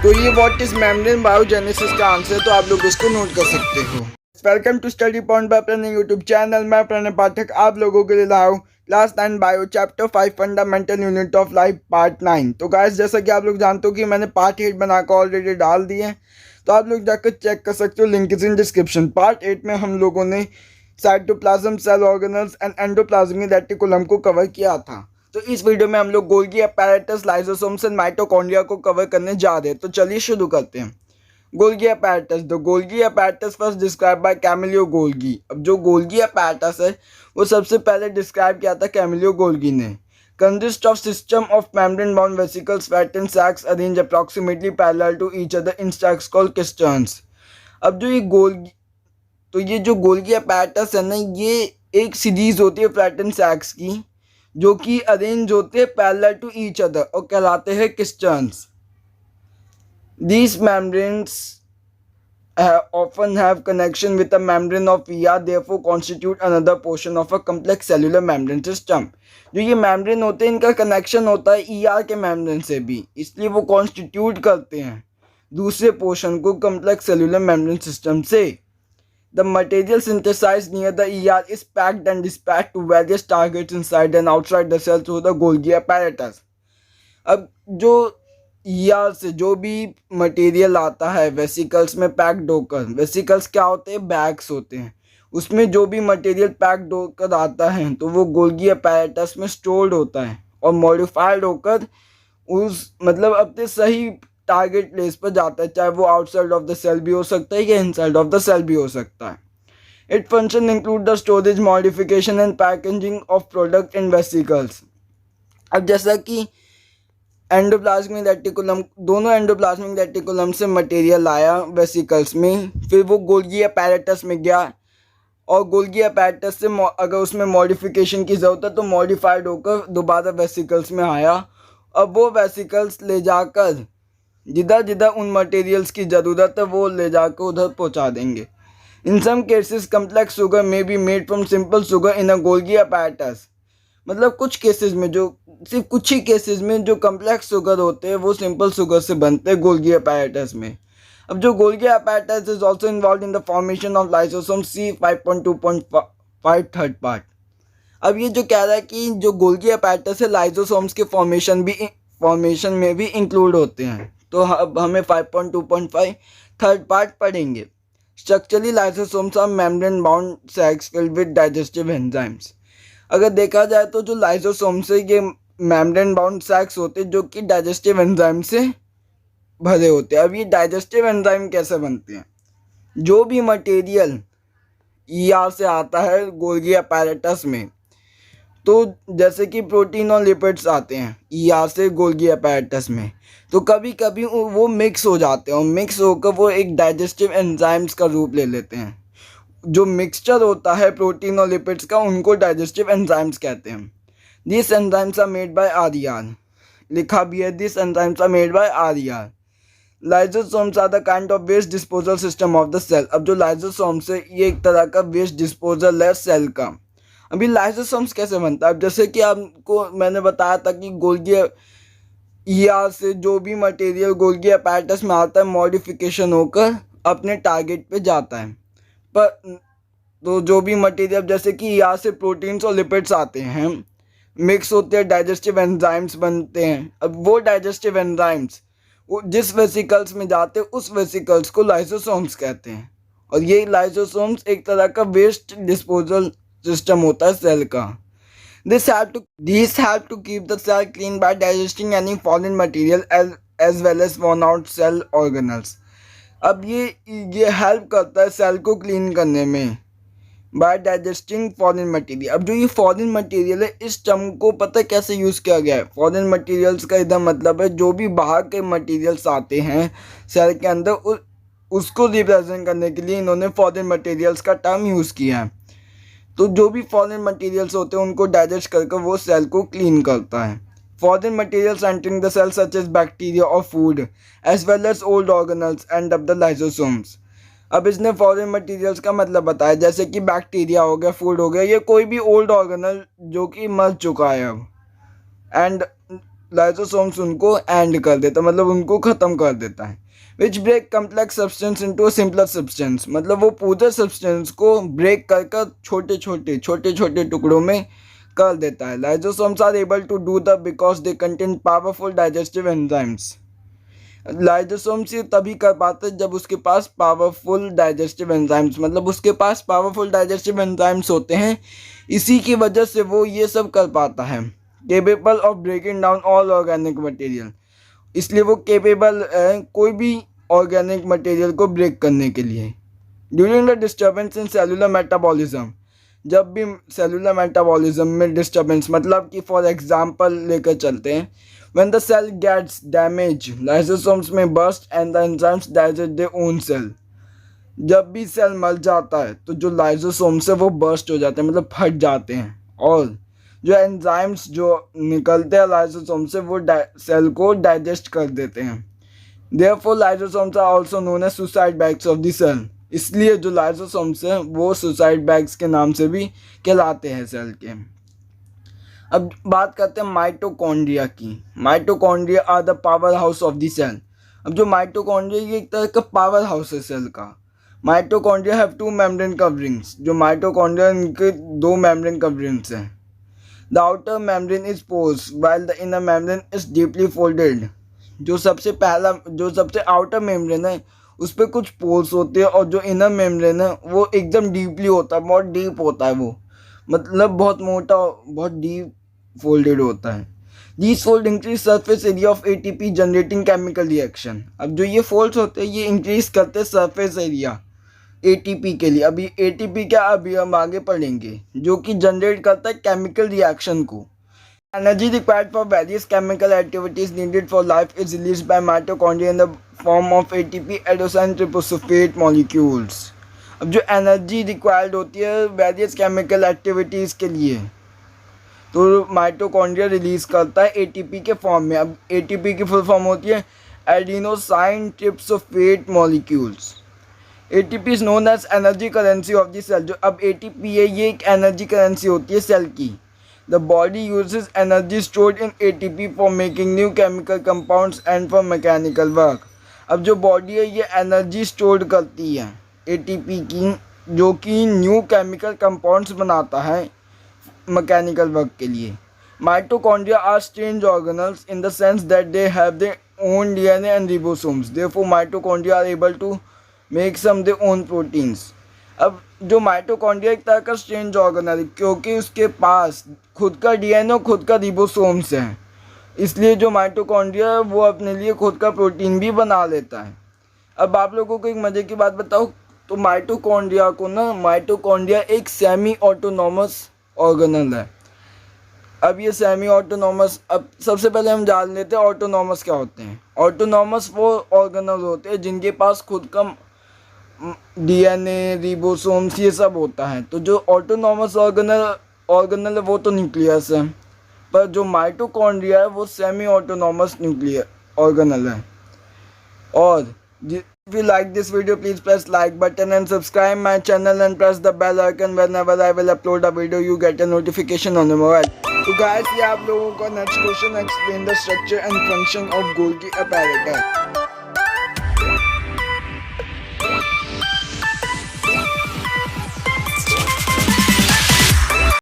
तो ये what is membrane biogenesis का आंसर, तो आप लोग उसको नोट कर सकते हो। Welcome to study point by Pranay YouTube channel. मैं प्रणय पाठक आप लोगों के लिए लाया हूँ class 9 bio chapter 5 fundamental unit of life part 9। तो गाइस जैसा कि आप लोग जानते हो कि मैंने पार्ट 8 बनाकर ऑलरेडी डाल दिए हैं, तो आप लोग जाकर चेक कर सकते हो, link is in description. Part 8 में हम लोगों ने cytoplasm, cell organelles and endoplasmic reticulum को कवर किया था। तो इस वीडियो में हम लोग Golgi apparatus, lysosomes and mitochondria को कवर करने जा रहे हैं। तो चलिए शुरू करते हैं। Golgi apparatus। The Golgi apparatus first describe by Camillo Golgi. अब जो गोल्गी apparatus है वो सबसे पहले डिस्क्राइब किया था कैमिलियो गोल्गी ने। Consist of system of membrane bound vesicles, fat and sacs arrange approximately parallel to each other in sacs called cisterns. अब जो ये जो गोल्गी apparatus है ना, ये एक सीरीज होती है फैट एंड सैक्स की, जो कि अरेंज होते हैं पैरेलल टू ईच अदर और कहलाते हैं किस्टर्न्स। These membranes often have connection with the membrane of ER, therefore constitute another portion of a complex cellular membrane system। जो ये membrane होते हैं इनका connection होता है ER के membrane से भी, इसलिए वो constitute करते हैं दूसरे portion को complex cellular membrane system से। The material synthesized near the ER is packed and dispatched to various targets inside and outside the cell through the Golgi apparatus। अब जो ER से जो भी मटेरियल आता है वेसिकल्स में पैक्ड होकर, वेसिकल्स क्या होते हैं, बैग्स होते हैं, उसमें जो भी मटेरियल पैक्ड होकर आता है तो वो गोल्गी अपैरेटस में स्टोर्ड होता है और मॉडिफाइड होकर उस अपने सही टारगेट प्लेस पर जाता है, चाहे वो आउटसाइड ऑफ द सेल भी हो सकता है या इनसाइड ऑफ द सेल भी हो सकता है। It function include the storage, modification and packaging of product in vesicles. अब जैसा कि एंडोप्लाज्मिक रेटिकुलम, दोनों एंडोप्लाज्मिक रेटिकुलम से मटेरियल आया वेसिकल्स में, फिर वो गोल्गी अपैरेटस में गया और गोल्गी अपैरेटस से अगर उसमें मॉडिफिकेशन की ज़रूरत है तो मॉडिफाइड होकर दोबारा वेसिकल्स में आया। अब वो वेसिकल्स ले जाकर जिधर जिधर उन मटेरियल्स की ज़रूरत है वो ले जाकर उधर पहुंचा देंगे। In some cases complex sugar may be made from simple sugar in a Golgi apparatus. कुछ केसेस में, जो सिर्फ कुछ ही केसेस में जो कम्प्लेक्स शुगर होते हैं वो सिंपल शुगर से बनते हैं गोल्गी अपैरेटस में। अब जो Golgi apparatus is also involve in the formation of lysosome C5.2.5 third part. अब ये जो कह रहा है कि जो गोल्गी अपैरेटस है लाइसोसोम्स के फॉर्मेशन में भी इंक्लूड होते हैं, तो अब हमें 5.2.5 थर्ड पार्ट पढ़ेंगे। Structurally lysosomes are membrane bound sacs filled with digestive enzymes. अगर देखा जाए तो जो लाइसोसोम्स है ये मेम्ब्रेन बाउंड सैक्स होते हैं जो कि डाइजेस्टिव एंजाइम से भरे होते हैं। अब ये डाइजेस्टिव एंजाइम कैसे बनते हैं, जो भी मटेरियल ER से आता है गोल्गी अपैरेटस में, तो जैसे कि प्रोटीन और लिपिड्स आते हैं ER से गोल्गी अपैरेटस में, तो कभी कभी वो मिक्स हो जाते हैं और मिक्स होकर वो एक डाइजेस्टिव एंजाइम्स का रूप ले लेते हैं। जो मिक्सचर होता है प्रोटीन और लिपिड्स का उनको डाइजेस्टिव एंजाइम्स कहते हैं। This enzymes are made by RER, लिखा भी है this enzymes are made by RER। Lysosomes are the kind of waste disposal system of the cell. अब जो लाइसोसोम्स है ये एक तरह का वेस्ट डिस्पोजल है सेल का। अभी लाइसोसोम्स कैसे बनता है, अब जैसे कि आपको मैंने बताया था कि गोल्गी ER से जो भी मटेरियल गोल्गी अपैरेटस में आता है मॉडिफिकेशन होकर अपने टारगेट पे जाता है। पर तो जो भी मटेरियल जैसे कि ER से प्रोटीन्स और लिपिड्स आते हैं, मिक्स होते हैं, डाइजेस्टिव एंजाइम्स बनते हैं। अब वो डाइजेस्टिव एंजाइम्स जिस वेसिकल्स में जाते हैं उस वेसिकल्स को लाइसोसोम्स कहते हैं, और ये लाइसोसोम्स एक तरह का वेस्ट डिस्पोजल सिस्टम होता है सेल का। These help to keep the cell clean by digesting any foreign material as well as worn out cell organelles। अब ये हेल्प करता है सेल को क्लीन करने में बाय डाइजेस्टिंग फॉरेन मटेरियल। अब जो ये फॉरेन मटेरियल है इस टर्म को पता है कैसे यूज़ किया गया है। फॉरेन मटेरियल्स का इधर मतलब है जो भी बाहर के मटेरियल्स आते हैं सेल के अंदर उसको रिप्रेजेंट करने के लिए इन्होंने फॉरेन मटेरियल्स का टर्म यूज़ किया है। तो जो भी फॉरेन मटेरियल्स होते हैं उनको डाइजेस्ट करके वो सेल को क्लीन करता है। Foreign materials entering the cell such as bacteria or food as well as old organelles end up the lysosomes। अब इसने फॉरेन मटेरियल्स का मतलब बताया, जैसे कि बैक्टीरिया हो गया, फूड हो गया, ये कोई भी ओल्ड ऑर्गेनल जो कि मर चुका है अब, एंड लाइसोसोम्स उनको एंड कर देता है, मतलब उनको ख़त्म कर देता है। Which break complex substance into a simpler substance, मतलब वो पूरे सब्सटेंस को ब्रेक कर कर छोटे छोटे टुकड़ों में कर देता है। Lysosomes are able to do the because they contain powerful digestive enzymes. Lysosomes ये तभी कर पाते हैं जब उसके पास पावरफुल डाइजेस्टिव एंजाइम्स, मतलब उसके पास पावरफुल डाइजेस्टिव एंजाइम्स होते हैं, इसी की वजह से वो ये सब कर पाता है। Capable of breaking down all organic material, इसलिए वो केपेबल है कोई भी ऑर्गेनिक मटेरियल को ब्रेक करने के लिए। During the disturbance in cellular metabolism, जब भी सेलुलर मेटाबॉलिज्म में डिस्टर्बेंस, मतलब कि फॉर एग्जांपल लेकर चलते हैं, when the cell gets damage lysosomes may burst and the enzymes digest their own cell. जब भी सेल मर जाता है तो जो लाइसोसोम्स है वो बर्स्ट हो जाते हैं, मतलब फट जाते हैं, और जो एंजाइम्स जो निकलते हैं लाइसोसोम से वो सेल को डाइजेस्ट कर देते हैं। Therefore lysosomes are also known as suicide bags of the cell, इसलिए जो लाइसोसोम्स हैं वो सुसाइड बैग्स के नाम से भी कहलाते हैं सेल के। अब बात करते हैं माइटोकॉन्ड्रिया की। Mitochondria are the power house of the cell. अब जो माइटोकॉन्ड्रिया ये एक तरह का पावर हाउस है सेल का। Mitochondria have two membrane coverings, जो माइटोकॉन्ड्रिया इनके दो मेम्ब्रेन कवरिंग्स हैं। The outer membrane is porous while the inner membrane is deeply folded. जो सबसे आउटर मेम्ब्रेन है उस पर कुछ पोर्स होते हैं, और जो इनर मेम्ब्रेन है वो एकदम डीपली होता है, बहुत डीप होता है वो, मतलब बहुत मोटा, बहुत डीप फोल्डेड होता है। These fold increase surface area of ATP generating chemical reaction। अब जो ये फोल्ड्स होते हैं ये इंक्रीज करते हैं सरफेस एरिया ATP के लिए। अभी ATP क्या, अभी हम आगे पढ़ेंगे, जो कि जनरेट करता है केमिकल रिएक्शन को। Energy required for various chemical activities needed for life is released by mitochondria in the form of ATP adenosine triphosphate molecules. अब जो एनर्जी रिक्वायर्ड होती है वेरियस केमिकल एक्टिविटीज़ के लिए, तो माइटोकॉन्ड्रिया रिलीज करता है ATP के फॉर्म में। अब ATP की फुल फॉर्म होती है adenosine triphosphate molecules. ATP is known as energy currency of the cell. जो अब ATP है ये एक एनर्जी करेंसी होती है सेल की। The body uses energy stored in ATP for making new chemical compounds and for mechanical work. अब जो बॉडी है ये एनर्जी स्टोर करती है ATP की, जो कि न्यू केमिकल कंपाउंड्स बनाता है मैकेनिकल वर्क के लिए। Mitochondria are strange organelles in the sense that they have their own DNA and ribosomes. Therefore mitochondria are able to make some their own proteins. अब जो mitochondria एक तरह का strange organelle है क्योंकि उसके पास खुद का DNA और खुद का रिबोसोम्स है, इसलिए जो माइटोकॉन्ड्रिया है वो अपने लिए खुद का प्रोटीन भी बना लेता है। अब आप लोगों को एक मज़े की बात बताओ, तो माइटोकॉन्ड्रिया एक सेमी ऑटोनॉमस ऑर्गेनल है। अब ये सेमी ऑटोनॉमस, अब सबसे पहले हम जान लेते हैं ऑटोनॉमस क्या होते हैं। ऑटोनॉमस वो ऑर्गेनल होते हैं जिनके पास खुद का DNA रिबोसोम्स ये सब होता है। तो जो ऑटोनॉमस ऑर्गेनल है वो तो न्यूक्लियस है, पर जो माइटोकॉन्ड्रिया है वो सेमी ऑटोनॉमस न्यूक्लियर ऑर्गेनल है। और if you like this video, please press like button and subscribe my channel and press the bell icon. Whenever I will upload a video you get a notification on your mobile. तो guys ये आप लोगों को next question, explain the structure and function of Golgi apparatus।